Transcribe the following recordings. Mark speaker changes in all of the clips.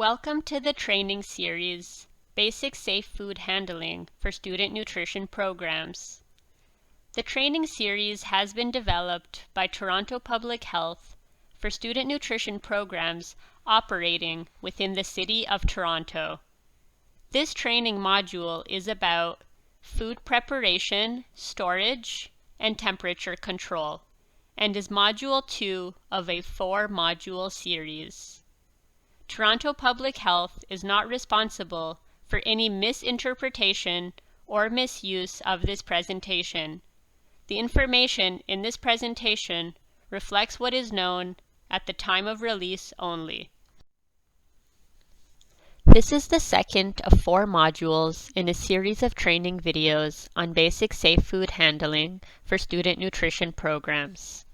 Speaker 1: Welcome to the training series, Basic Safe Food Handling for Student Nutrition Programs. The training series has been developed by Toronto Public Health for student nutrition programs operating within the City of Toronto. This training module is about food preparation, storage, and temperature control, and is Module 2 of a 4-module series. Toronto Public Health is not responsible for any misinterpretation or misuse of this presentation. The information in this presentation reflects what is known at the time of release only. This is the second of 4 modules in a series of training videos on basic safe food handling for student nutrition programs.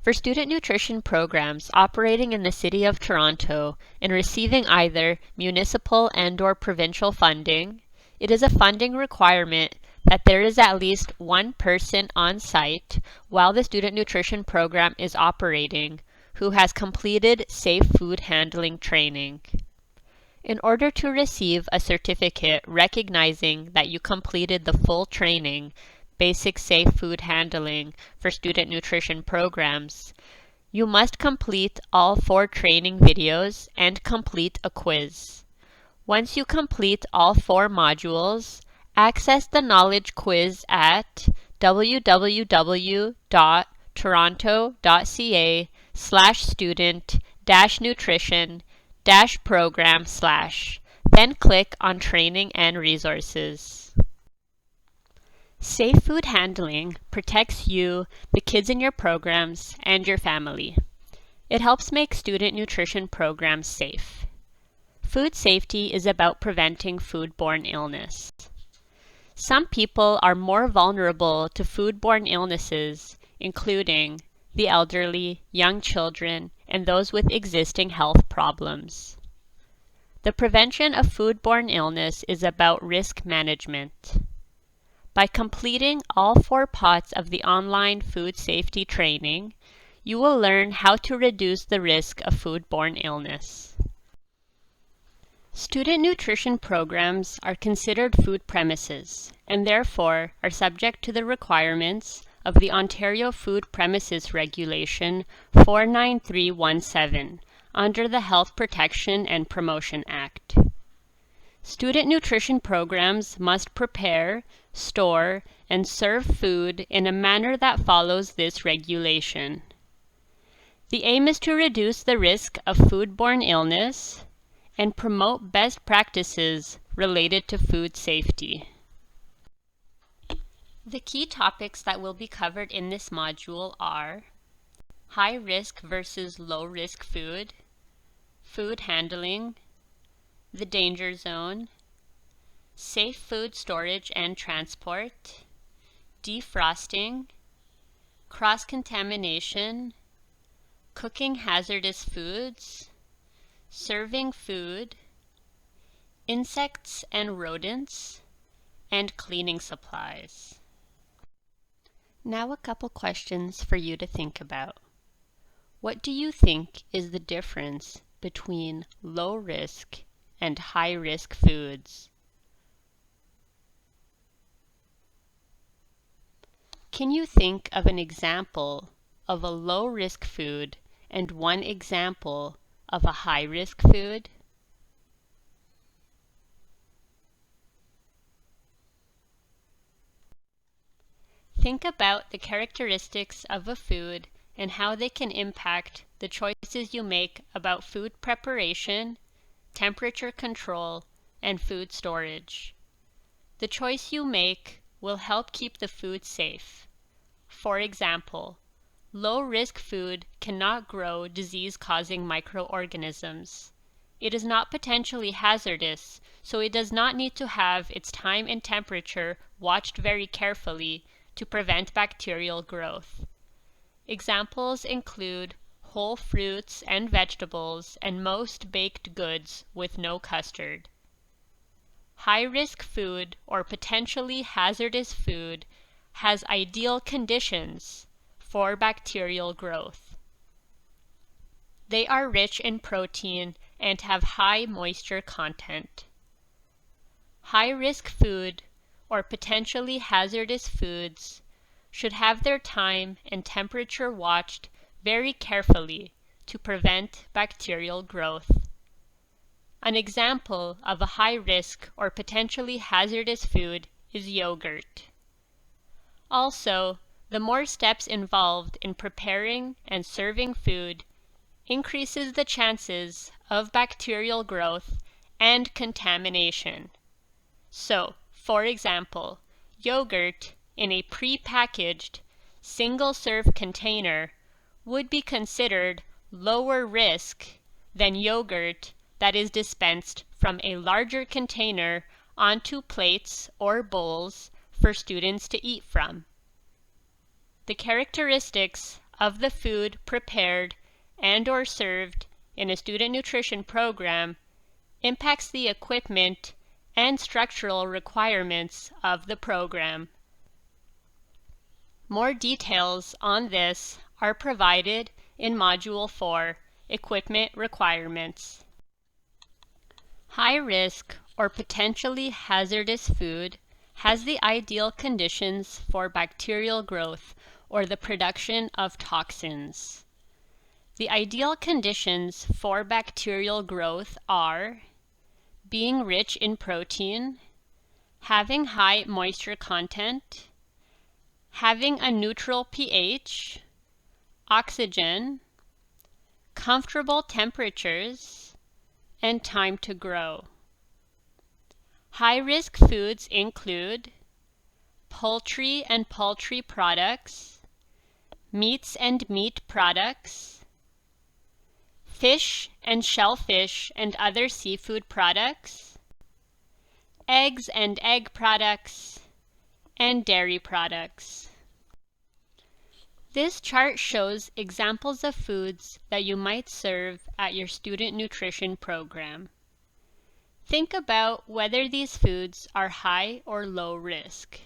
Speaker 1: For student nutrition programs operating in the City of Toronto and receiving either municipal and/or provincial funding, it is a funding requirement that there is at least one person on site while the student nutrition program is operating who has completed safe food handling training. In order to receive a certificate recognizing that you completed the full training, Basic Safe Food Handling for Student Nutrition Programs, you must complete all 4 training videos and complete a quiz. Once you complete all 4 modules, access the knowledge quiz at www.toronto.ca/student-nutrition-program/, then click on Training and Resources. Safe food handling protects you, the kids in your programs, and your family. It helps make student nutrition programs safe. Food safety is about preventing foodborne illness. Some people are more vulnerable to foodborne illnesses, including the elderly, young children, and those with existing health problems. The prevention of foodborne illness is about risk management. By completing all 4 pots of the online food safety training, you will learn how to reduce the risk of foodborne illness. Student nutrition programs are considered food premises and therefore are subject to the requirements of the Ontario Food Premises Regulation 49317 under the Health Protection and Promotion Act. Student nutrition programs must prepare, store, and serve food in a manner that follows this regulation. The aim is to reduce the risk of foodborne illness and promote best practices related to food safety. The key topics that will be covered in this module are high risk versus low risk food, food handling, the danger zone, safe food storage and transport, defrosting, cross-contamination, cooking hazardous foods, serving food, insects and rodents, and cleaning supplies. Now a couple questions for you to think about. What do you think is the difference between low risk and high risk foods? Can you think of an example of a low risk food and one example of a high risk food? Think about the characteristics of a food and how they can impact the choices you make about food preparation, temperature control, and food storage. The choice you make will help keep the food safe. For example, low-risk food cannot grow disease-causing microorganisms. It is not potentially hazardous, so it does not need to have its time and temperature watched very carefully to prevent bacterial growth. Examples include whole fruits and vegetables and most baked goods with no custard. High-risk food or potentially hazardous food has ideal conditions for bacterial growth. They are rich in protein and have high moisture content. High-risk food or potentially hazardous foods should have their time and temperature watched very carefully to prevent bacterial growth. An example of a high-risk or potentially hazardous food is yogurt. Also, the more steps involved in preparing and serving food increases the chances of bacterial growth and contamination. So, for example, yogurt in a pre-packaged, single-serve container would be considered lower risk than yogurt that is dispensed from a larger container onto plates or bowls for students to eat from. The characteristics of the food prepared and/or served in a student nutrition program impacts the equipment and structural requirements of the program. More details on this are provided in Module 4, Equipment Requirements. High-risk or potentially hazardous food has the ideal conditions for bacterial growth or the production of toxins. The ideal conditions for bacterial growth are being rich in protein, having high moisture content, having a neutral pH, oxygen, comfortable temperatures, and time to grow. High-risk foods include poultry and poultry products, meats and meat products, fish and shellfish and other seafood products, eggs and egg products, and dairy products. This chart shows examples of foods that you might serve at your student nutrition program. Think about whether these foods are high or low risk.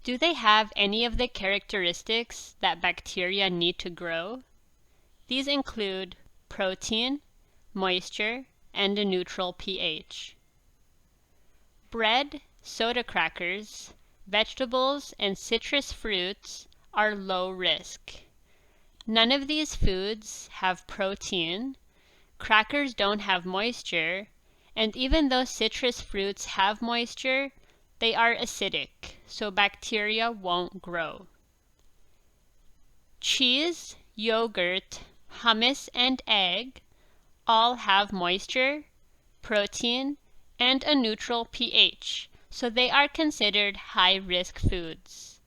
Speaker 1: Do they have any of the characteristics that bacteria need to grow? These include protein, moisture, and a neutral pH. Bread, soda crackers, vegetables, and citrus fruits are low risk. None of these foods have protein, crackers don't have moisture, and even though citrus fruits have moisture, they are acidic, so bacteria won't grow. Cheese, yogurt, hummus, and egg all have moisture, protein, and a neutral pH, so they are considered high-risk foods.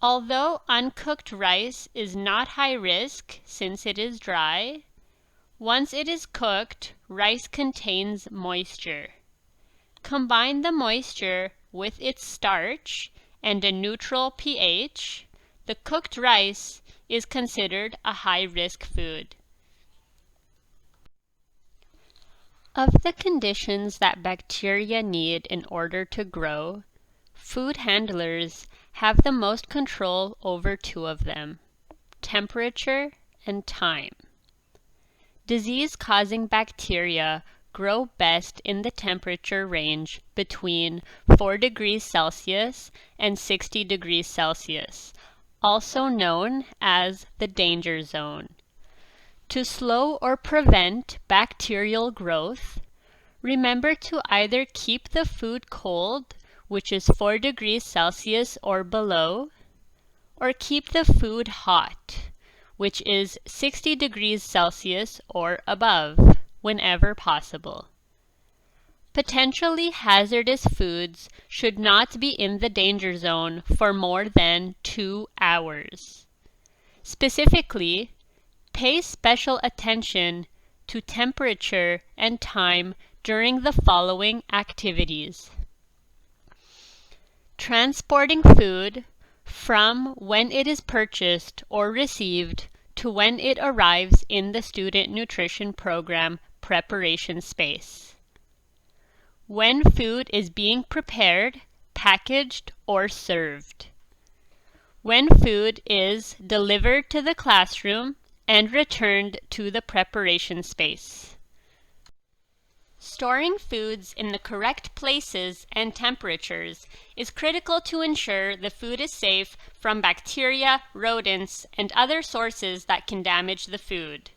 Speaker 1: Although uncooked rice is not high risk since it is dry, once it is cooked, rice contains moisture. Combine the moisture with its starch and a neutral pH, the cooked rice is considered a high-risk food. Of the conditions that bacteria need in order to grow, food handlers have the most control over two of them: temperature and time. Disease-causing bacteria grow best in the temperature range between 4 degrees Celsius and 60 degrees Celsius, also known as the danger zone. To slow or prevent bacterial growth, remember to either keep the food cold, which is 4 degrees Celsius or below, or keep the food hot, which is 60 degrees Celsius or above, whenever possible. Potentially hazardous foods should not be in the danger zone for more than 2 hours. Specifically, pay special attention to temperature and time during the following activities: transporting food from when it is purchased or received to when it arrives in the student nutrition program preparation space. When food is being prepared, packaged, or served. When food is delivered to the classroom and returned to the preparation space. Storing foods in the correct places and temperatures is critical to ensure the food is safe from bacteria, rodents, and other sources that can damage the food.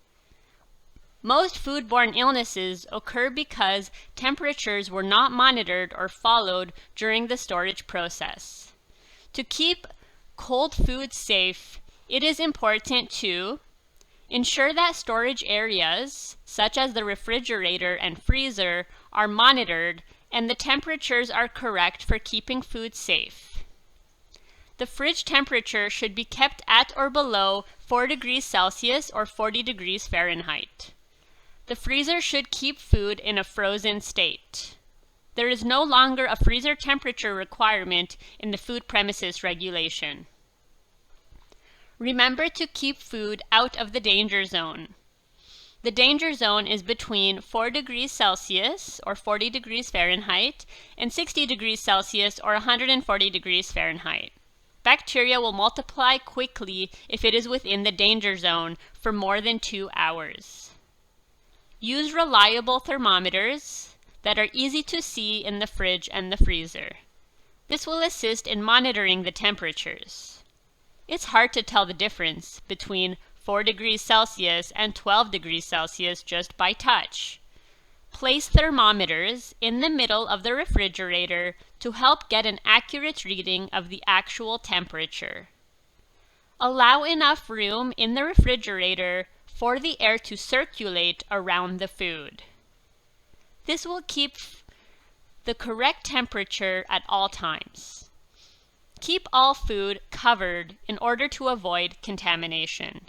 Speaker 1: Most foodborne illnesses occur because temperatures were not monitored or followed during the storage process. To keep cold food safe, it is important to ensure that storage areas, such as the refrigerator and freezer, are monitored and the temperatures are correct for keeping food safe. The fridge temperature should be kept at or below 4 degrees Celsius or 40 degrees Fahrenheit. The freezer should keep food in a frozen state. There is no longer a freezer temperature requirement in the food premises regulation. Remember to keep food out of the danger zone. The danger zone is between 4 degrees Celsius or 40 degrees Fahrenheit and 60 degrees Celsius or 140 degrees Fahrenheit. Bacteria will multiply quickly if it is within the danger zone for more than 2 hours. Use reliable thermometers that are easy to see in the fridge and the freezer. This will assist in monitoring the temperatures. It's hard to tell the difference between 4 degrees Celsius and 12 degrees Celsius just by touch. Place thermometers in the middle of the refrigerator to help get an accurate reading of the actual temperature. Allow enough room in the refrigerator for the air to circulate around the food. This will keep the correct temperature at all times. Keep all food covered in order to avoid contamination.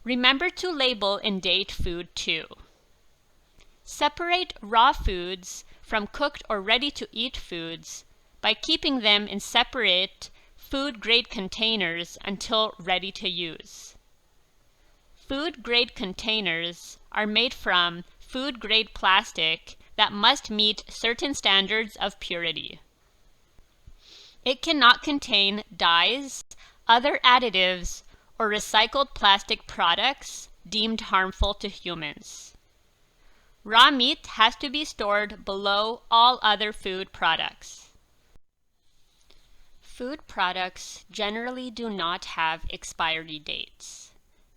Speaker 1: Remember to label and date food too. Separate raw foods from cooked or ready-to-eat foods by keeping them in separate food-grade containers until ready to use. Food-grade containers are made from food-grade plastic that must meet certain standards of purity. It cannot contain dyes, other additives, or recycled plastic products deemed harmful to humans. Raw meat has to be stored below all other food products. Food products generally do not have expiry dates.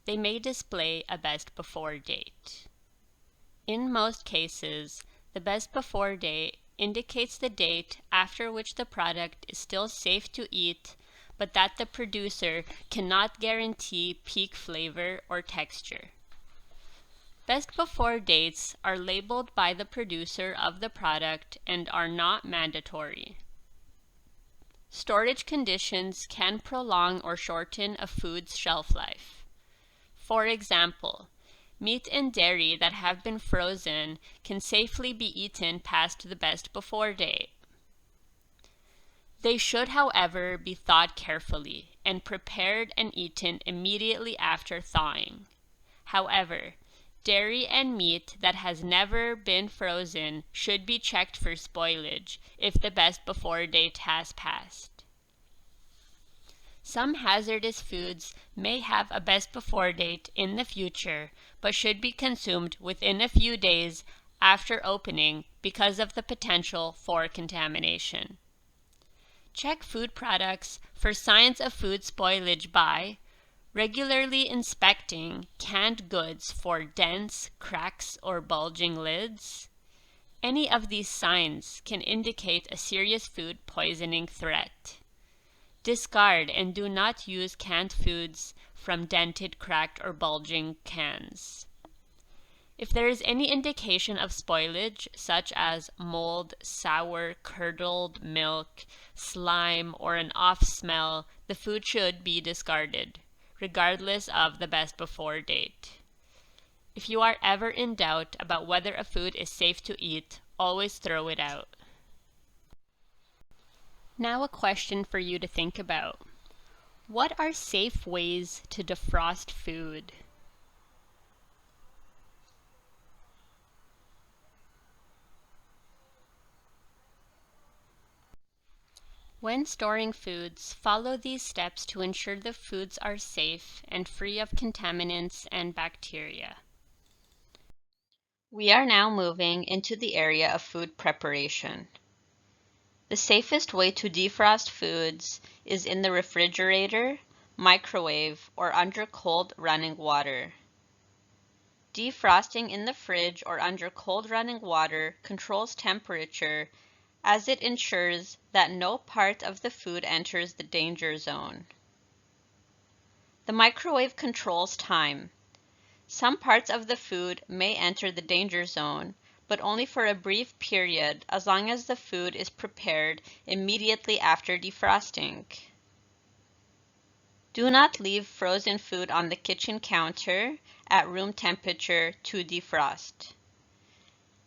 Speaker 1: They may display a best before date. In most cases, the best before date indicates the date after which the product is still safe to eat, but that the producer cannot guarantee peak flavor or texture. Best before dates are labeled by the producer of the product and are not mandatory. Storage conditions can prolong or shorten a food's shelf life. For example, meat and dairy that have been frozen can safely be eaten past the best before date. They should, however, be thawed carefully and prepared and eaten immediately after thawing. However, dairy and meat that has never been frozen should be checked for spoilage if the best before date has passed. Some hazardous foods may have a best before date in the future, but should be consumed within a few days after opening because of the potential for contamination. Check food products for signs of food spoilage by regularly inspecting canned goods for dents, cracks, or bulging lids. Any of these signs can indicate a serious food poisoning threat. Discard and do not use canned foods from dented, cracked, or bulging cans. If there is any indication of spoilage, such as mold, sour, curdled milk, slime, or an off smell, the food should be discarded, regardless of the best before date. If you are ever in doubt about whether a food is safe to eat, always throw it out. Now a question for you to think about. What are safe ways to defrost food? When storing foods, follow these steps to ensure the foods are safe and free of contaminants and bacteria. We are now moving into the area of food preparation. The safest way to defrost foods is in the refrigerator, microwave, or under cold running water. Defrosting in the fridge or under cold running water controls temperature as it ensures that no part of the food enters the danger zone. The microwave controls time. Some parts of the food may enter the danger zone, but only for a brief period as long as the food is prepared immediately after defrosting. Do not leave frozen food on the kitchen counter at room temperature to defrost.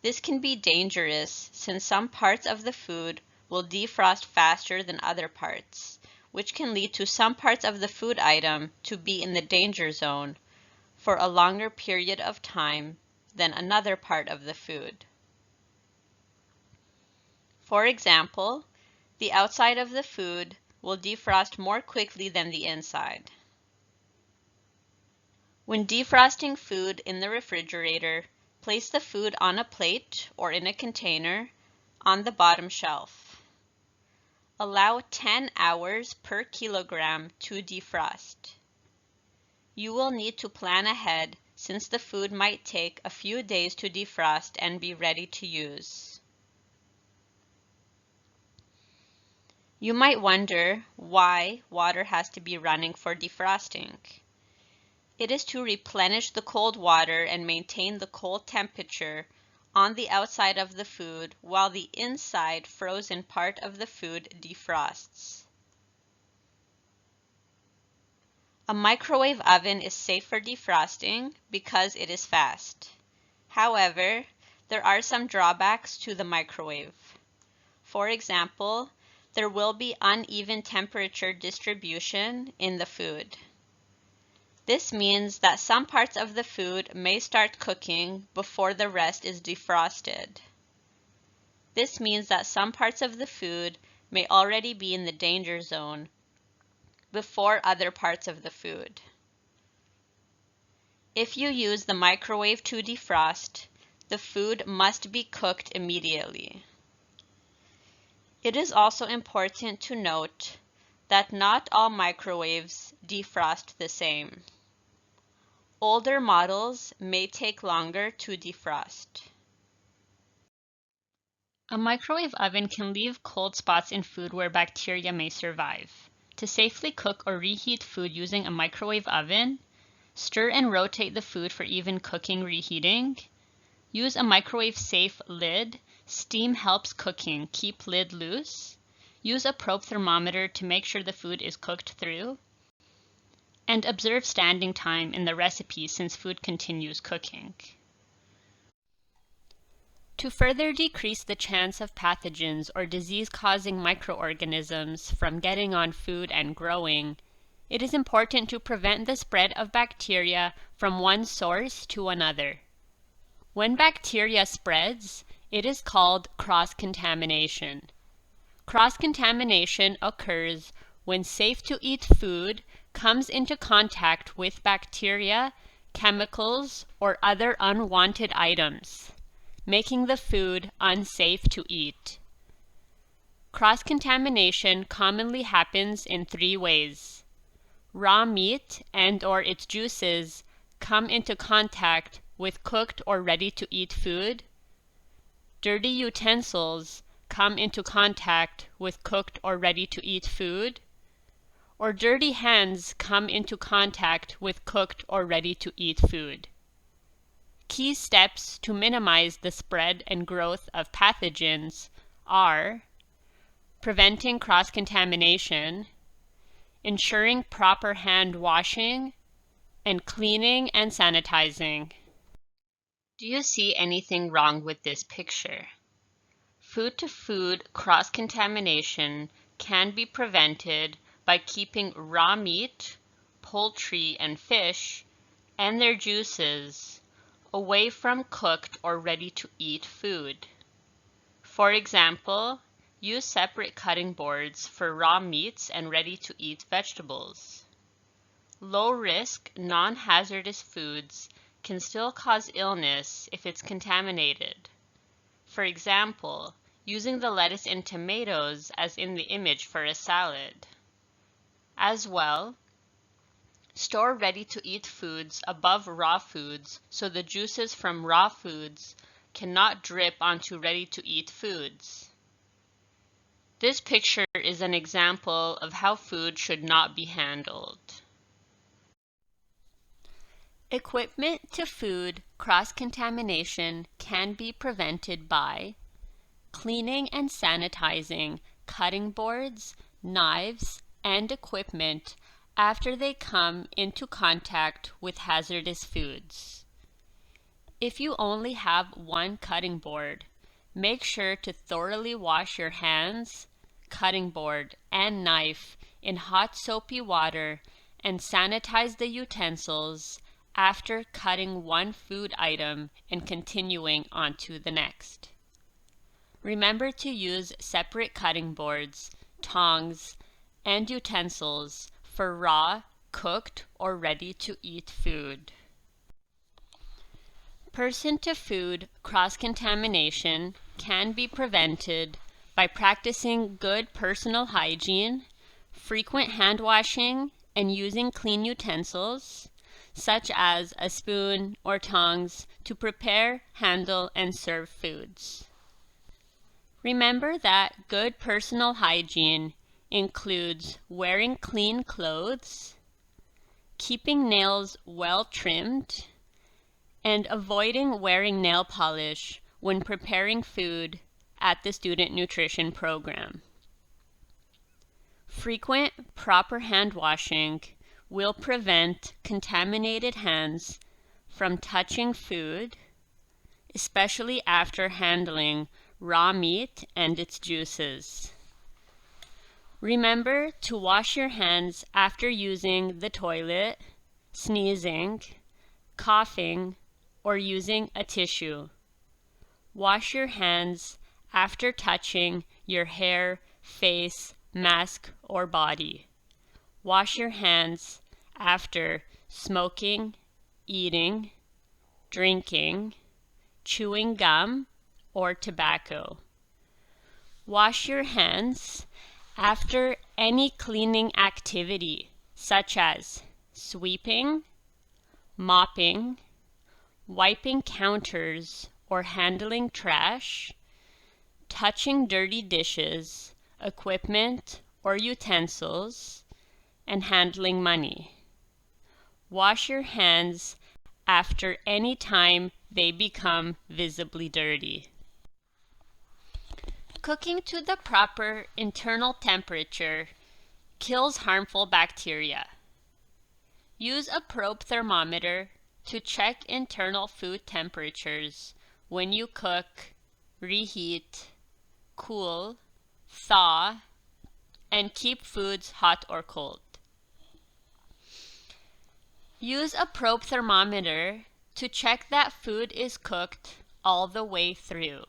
Speaker 1: This can be dangerous since some parts of the food will defrost faster than other parts, which can lead to some parts of the food item to be in the danger zone for a longer period of time than another part of the food. For example, the outside of the food will defrost more quickly than the inside. When defrosting food in the refrigerator, place the food on a plate or in a container on the bottom shelf. Allow 10 hours per kilogram to defrost. You will need to plan ahead since the food might take a few days to defrost and be ready to use. You might wonder why water has to be running for defrosting. It is to replenish the cold water and maintain the cold temperature on the outside of the food while the inside frozen part of the food defrosts. A microwave oven is safe for defrosting because it is fast. However, there are some drawbacks to the microwave. For example, there will be uneven temperature distribution in the food. This means that some parts of the food may start cooking before the rest is defrosted. This means that some parts of the food may already be in the danger zone before other parts of the food. If you use the microwave to defrost, the food must be cooked immediately. It is also important to note that not all microwaves defrost the same. Older models may take longer to defrost. A microwave oven can leave cold spots in food where bacteria may survive. To safely cook or reheat food using a microwave oven, stir and rotate the food for even cooking reheating. Use a microwave-safe lid. Steam helps cooking. Keep lid loose. Use a probe thermometer to make sure the food is cooked through. And observe standing time in the recipe since food continues cooking. To further decrease the chance of pathogens or disease-causing microorganisms from getting on food and growing, it is important to prevent the spread of bacteria from one source to another. When bacteria spreads, it is called cross-contamination. Cross-contamination occurs when safe-to-eat food comes into contact with bacteria, chemicals, or other unwanted items, making the food unsafe to eat. Cross-contamination commonly happens in 3 ways. Raw meat and/or its juices come into contact with cooked or ready-to-eat food. Dirty utensils come into contact with cooked or ready-to-eat food. Or dirty hands come into contact with cooked or ready-to-eat food. Key steps to minimize the spread and growth of pathogens are preventing cross-contamination, ensuring proper hand washing, and cleaning and sanitizing. Do you see anything wrong with this picture? Food-to-food cross-contamination can be prevented by keeping raw meat, poultry, and fish, and their juices away from cooked or ready-to-eat food. For example, use separate cutting boards for raw meats and ready-to-eat vegetables. Low-risk, non-hazardous foods can still cause illness if it's contaminated. For example, using the lettuce and tomatoes as in the image for a salad. As well, store ready-to-eat foods above raw foods so the juices from raw foods cannot drip onto ready-to-eat foods. This picture is an example of how food should not be handled. Equipment to food cross-contamination can be prevented by cleaning and sanitizing cutting boards, knives, and equipment after they come into contact with hazardous foods. If you only have one cutting board, make sure to thoroughly wash your hands, cutting board, and knife in hot soapy water and sanitize the utensils after cutting one food item and continuing on to the next. Remember to use separate cutting boards, tongs, and utensils for raw, cooked, or ready-to-eat food. Person-to-food cross-contamination can be prevented by practicing good personal hygiene, frequent hand washing, and using clean utensils, such as a spoon or tongs, to prepare, handle, and serve foods. Remember that good personal hygiene includes wearing clean clothes, keeping nails well trimmed, and avoiding wearing nail polish when preparing food at the student nutrition program. Frequent, proper hand washing will prevent contaminated hands from touching food, especially after handling raw meat and its juices. Remember to wash your hands after using the toilet, sneezing, coughing, or using a tissue. Wash your hands after touching your hair, face, mask, or body. Wash your hands after smoking, eating, drinking, chewing gum, or tobacco. Wash your hands after any cleaning activity, such as sweeping, mopping, wiping counters or handling trash, touching dirty dishes, equipment, or utensils, and handling money. Wash your hands after any time they become visibly dirty. Cooking to the proper internal temperature kills harmful bacteria. Use a probe thermometer to check internal food temperatures when you cook, reheat, cool, thaw, and keep foods hot or cold. Use a probe thermometer to check that food is cooked all the way through.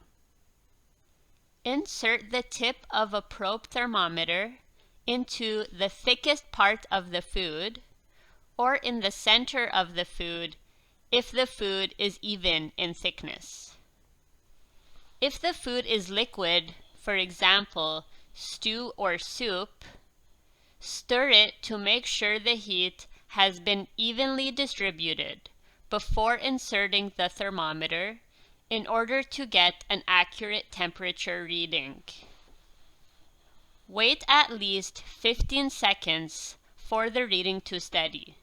Speaker 1: Insert the tip of a probe thermometer into the thickest part of the food or in the center of the food if the food is even in thickness. If the food is liquid, for example, stew or soup, stir it to make sure the heat has been evenly distributed before inserting the thermometer in order to get an accurate temperature reading. Wait at least 15 seconds for the reading to steady.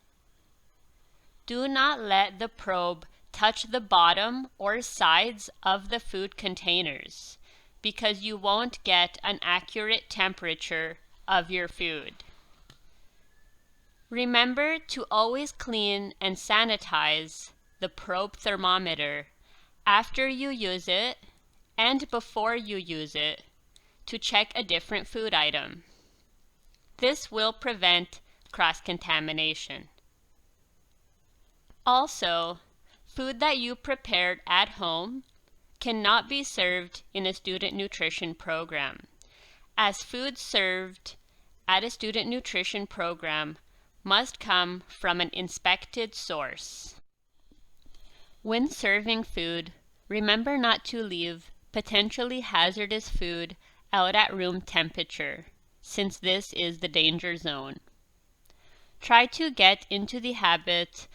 Speaker 1: Do not let the probe touch the bottom or sides of the food containers because you won't get an accurate temperature of your food. Remember to always clean and sanitize the probe thermometer after you use it and before you use it to check a different food item. This will prevent cross-contamination. Also, food that you prepared at home cannot be served in a student nutrition program, as food served at a student nutrition program must come from an inspected source. When serving food, remember not to leave potentially hazardous food out at room temperature, since this is the danger zone. Try to get into the habit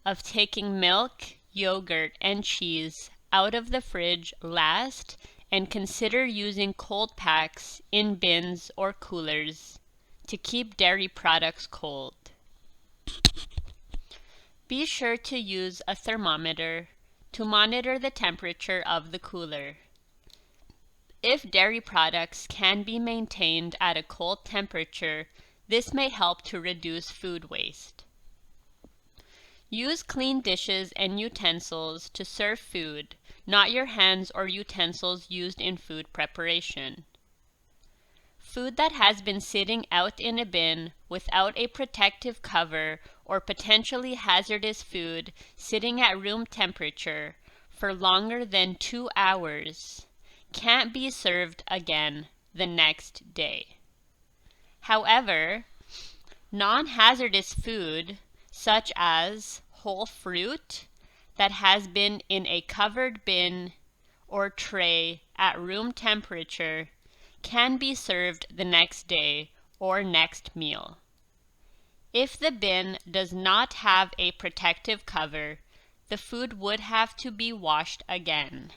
Speaker 1: of taking milk, yogurt, and cheese out of the fridge last, and consider using cold packs in bins or coolers to keep dairy products cold. Be sure to use a thermometer to monitor the temperature of the cooler. If dairy products can be maintained at a cold temperature, this may help to reduce food waste. Use clean dishes and utensils to serve food, not your hands or utensils used in food preparation. Food that has been sitting out in a bin without a protective cover or potentially hazardous food sitting at room temperature for longer than 2 hours can't be served again the next day. However, non-hazardous food such as whole fruit that has been in a covered bin or tray at room temperature can be served the next day or next meal. If the bin does not have a protective cover, the food would have to be washed again.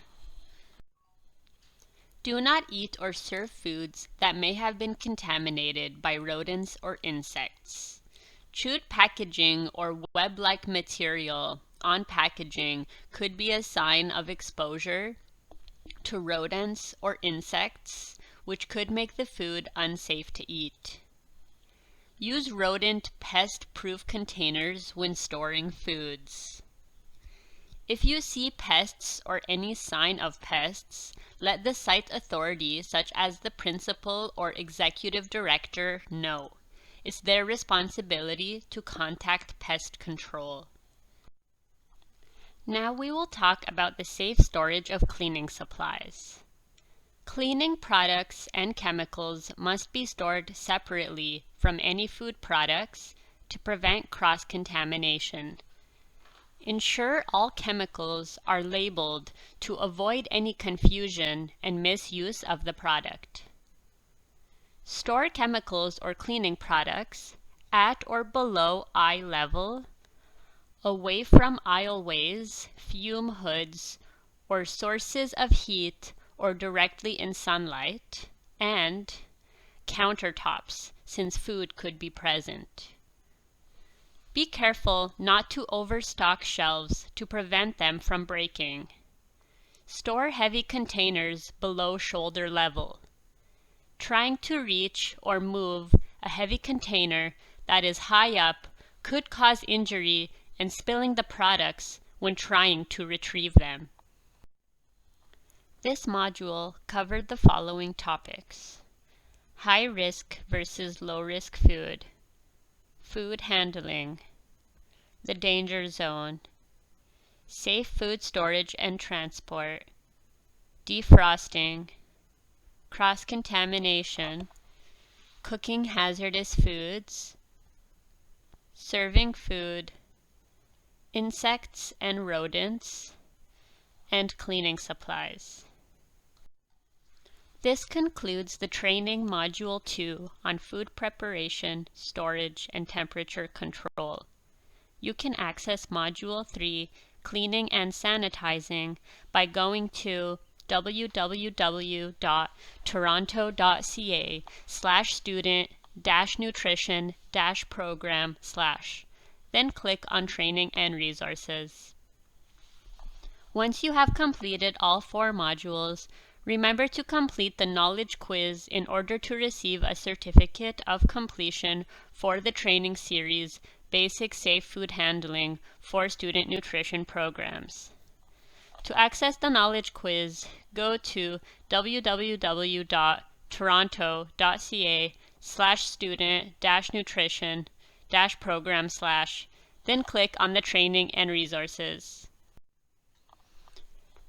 Speaker 1: Do not eat or serve foods that may have been contaminated by rodents or insects. Chewed packaging or web-like material on packaging could be a sign of exposure to rodents or insects, which could make the food unsafe to eat. Use rodent pest-proof containers when storing foods. If you see pests or any sign of pests, let the site authority, such as the principal or executive director, know. It's their responsibility to contact pest control. Now we will talk about the safe storage of cleaning supplies. Cleaning products and chemicals must be stored separately from any food products to prevent cross-contamination. Ensure all chemicals are labeled to avoid any confusion and misuse of the product. Store chemicals or cleaning products at or below eye level, away from aisleways, fume hoods, or sources of heat, or directly in sunlight, and countertops, since food could be present. Be careful not to overstock shelves to prevent them from breaking. Store heavy containers below shoulder level. Trying to reach or move a heavy container that is high up could cause injury and spilling the products when trying to retrieve them. This module covered the following topics: high risk versus low risk food, food handling, the danger zone, safe food storage and transport, defrosting, cross-contamination, cooking hazardous foods, serving food, insects and rodents, and cleaning supplies. This concludes the training Module 2 on food preparation, storage, and temperature control. You can access Module 3, Cleaning and Sanitizing, by going to www.toronto.ca/student-nutrition-program/. Then click on Training and Resources. Once you have completed all 4 modules, remember to complete the knowledge quiz in order to receive a certificate of completion for the training series, Basic Safe Food Handling for Student Nutrition Programs. To access the knowledge quiz, go to www.toronto.ca/student-nutrition-program/, then click on the Training and Resources.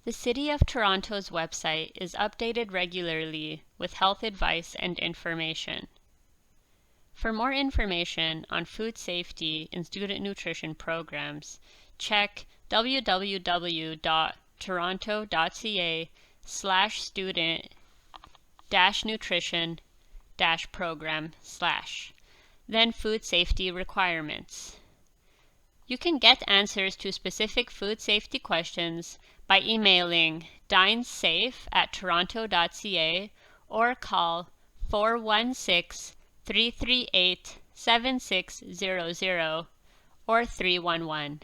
Speaker 1: The City of Toronto's website is updated regularly with health advice and information. For more information on food safety in student nutrition programs, check www.toronto.ca/student-nutrition-program/. Then food safety requirements. You can get answers to specific food safety questions by emailing dinesafe@toronto.ca or call 416-338-7600 or 311.